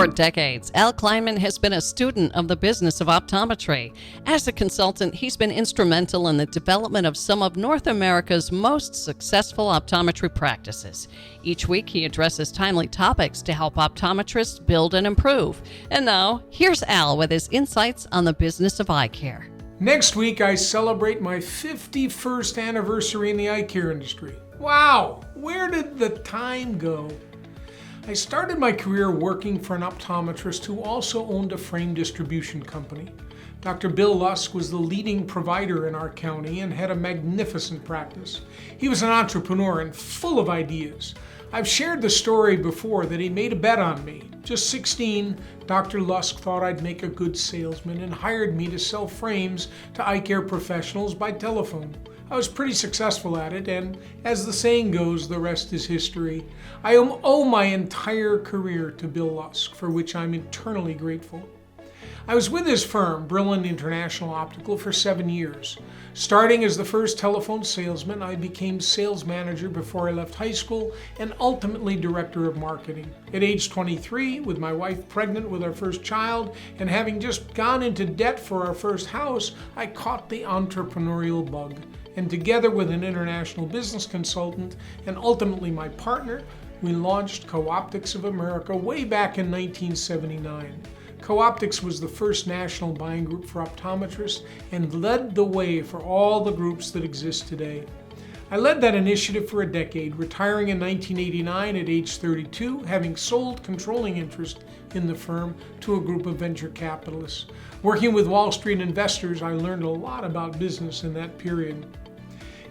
For decades, Al Cleinman has been a student of the business of optometry. As a consultant, he's been instrumental in the development of some of North America's most successful optometry practices. Each week, he addresses timely topics to help optometrists build and improve. And now, here's Al with his insights on the business of eye care. Next week, I celebrate my 51st anniversary in the eye care industry. Wow, where did the time go? I started my career working for an optometrist who also owned a frame distribution company. Dr. Bill Lusk was the leading provider in our county and had a magnificent practice. He was an entrepreneur and full of ideas. I've shared the story before that he made a bet on me. Just 16, Dr. Lusk thought I'd make a good salesman and hired me to sell frames to eye care professionals by telephone. I was pretty successful at it, and as the saying goes, the rest is history. I owe my entire career to Bill Lusk, for which I'm eternally grateful. I was with his firm, Brilliant International Optical, for 7 years. Starting as the first telephone salesman, I became sales manager before I left high school and ultimately director of marketing. At age 23, with my wife pregnant with our first child and having just gone into debt for our first house, I caught the entrepreneurial bug. And together with an international business consultant and ultimately my partner, we launched Co-Optics of America way back in 1979. Co-Optics was the first national buying group for optometrists and led the way for all the groups that exist today. I led that initiative for a decade, retiring in 1989 at age 32, having sold controlling interest in the firm to a group of venture capitalists. Working with Wall Street investors, I learned a lot about business in that period.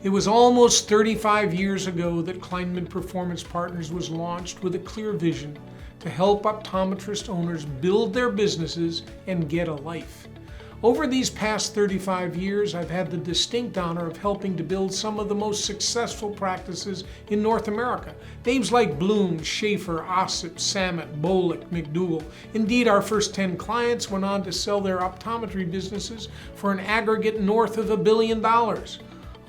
It was almost 35 years ago that Cleinman Performance Partners was launched with a clear vision to help optometrist owners build their businesses and get a life. Over these past 35 years, I've had the distinct honor of helping to build some of the most successful practices in North America. Names like Bloom, Schaefer, Ossip, Samet, Bolick, McDougall. Indeed, our first 10 clients went on to sell their optometry businesses for an aggregate north of $1 billion.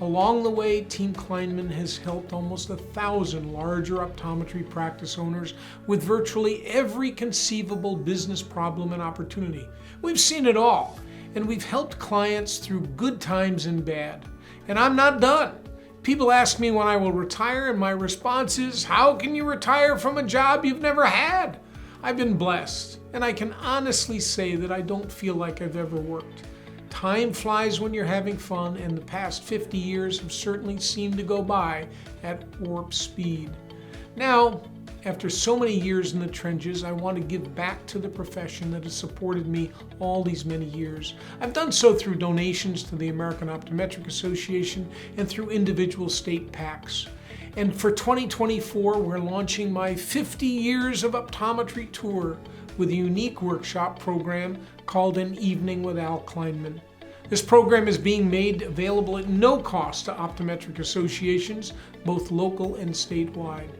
Along the way, Team Cleinman has helped almost 1,000 larger optometry practice owners with virtually every conceivable business problem and opportunity. We've seen it all, and we've helped clients through good times and bad. And I'm not done. People ask me when I will retire, and my response is, how can you retire from a job you've never had? I've been blessed, and I can honestly say that I don't feel like I've ever worked. Time flies when you're having fun, and the past 50 years have certainly seemed to go by at warp speed. Now, after so many years in the trenches, I want to give back to the profession that has supported me all these many years. I've done so through donations to the American Optometric Association and through individual state PACs. And for 2024, we're launching my 50 Years of Optometry Tour with a unique workshop program called An Evening with Al Cleinman. This program is being made available at no cost to optometric associations, both local and statewide.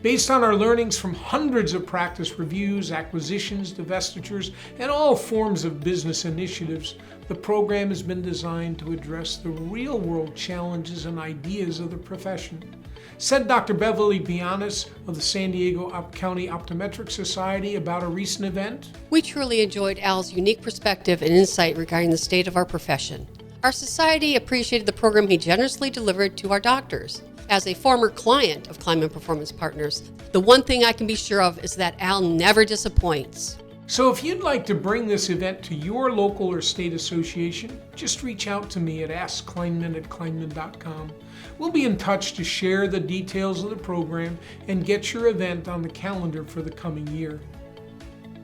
Based on our learnings from hundreds of practice reviews, acquisitions, divestitures, and all forms of business initiatives, the program has been designed to address the real-world challenges and ideas of the profession. Said Dr. Beverly Pianis of the San Diego County Optometric Society about a recent event, "We truly enjoyed Al's unique perspective and insight regarding the state of our profession. Our society appreciated the program he generously delivered to our doctors. As a former client of Cleinman Performance Partners, the one thing I can be sure of is that Al never disappoints." So if you'd like to bring this event to your local or state association, just reach out to me at askkleinman@kleinman.com. We'll be in touch to share the details of the program and get your event on the calendar for the coming year.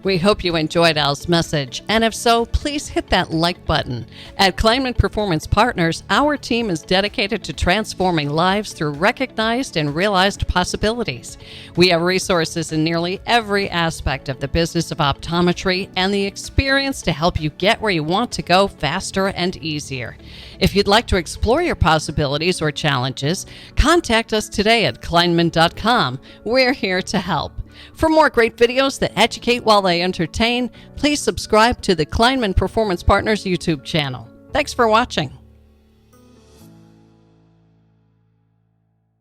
We hope you enjoyed Al's message, and if so, please hit that like button. At Cleinman Performance Partners, our team is dedicated to transforming lives through recognized and realized possibilities. We have resources in nearly every aspect of the business of optometry and the experience to help you get where you want to go faster and easier. If you'd like to explore your possibilities or challenges, contact us today at Cleinman.com. We're here to help. For more great videos that educate while they entertain, please subscribe to the Cleinman Performance Partners YouTube channel. Thanks for watching.